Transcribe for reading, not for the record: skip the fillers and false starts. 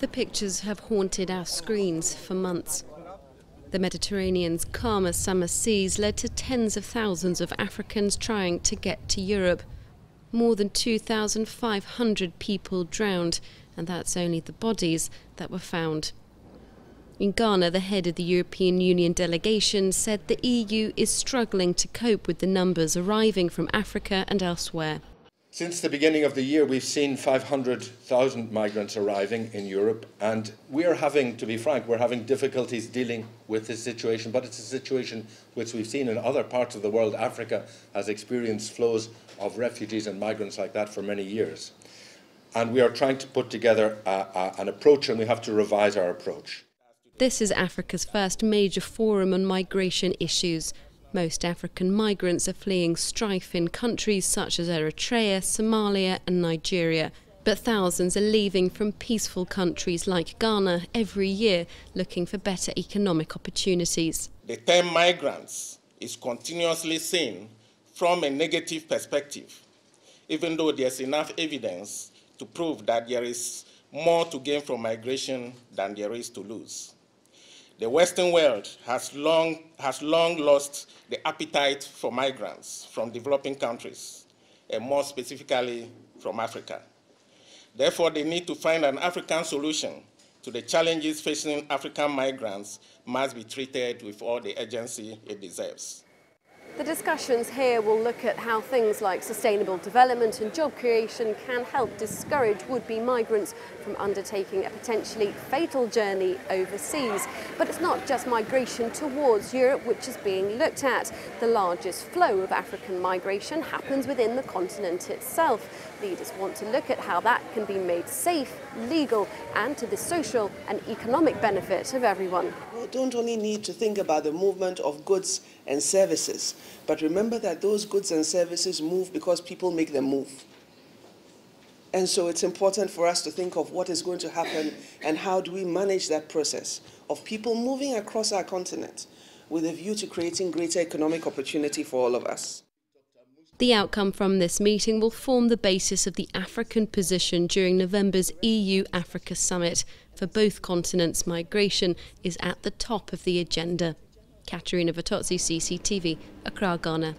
The pictures have haunted our screens for months. The Mediterranean's calmer summer seas led to tens of thousands of Africans trying to get to Europe. More than 2,500 people drowned, and that's only the bodies that were found. In Ghana, the head of the European Union delegation said the EU is struggling to cope with the numbers arriving from Africa and elsewhere. Since the beginning of the year, we've seen 500,000 migrants arriving in Europe, and we're having, to be frank, we're having difficulties dealing with this situation, but it's a situation which we've seen in other parts of the world. Africa has experienced flows of refugees and migrants like that for many years. And we are trying to put together an approach, and we have to revise our approach. This is Africa's first major forum on migration issues. Most African migrants are fleeing strife in countries such as Eritrea, Somalia and Nigeria. But thousands are leaving from peaceful countries like Ghana every year, looking for better economic opportunities. The term migrants is continuously seen from a negative perspective, even though there's enough evidence to prove that there is more to gain from migration than there is to lose. The Western world has long lost the appetite for migrants from developing countries, and more specifically from Africa. Therefore, they need to find an African solution to the challenges facing African migrants must be treated with all the urgency it deserves. The discussions here will look at how things like sustainable development and job creation can help discourage would-be migrants from undertaking a potentially fatal journey overseas. But it's not just migration towards Europe which is being looked at. The largest flow of African migration happens within the continent itself. Leaders want to look at how that can be made safe, legal, and to the social and economic benefit of everyone. We don't only need to think about the movement of goods and services, but remember that those goods and services move because people make them move. And so it's important for us to think of what is going to happen and how do we manage that process of people moving across our continent with a view to creating greater economic opportunity for all of us. The outcome from this meeting will form the basis of the African position during November's EU-Africa summit. For both continents, migration is at the top of the agenda. Katerina Vitozzi, CCTV, Accra, Ghana.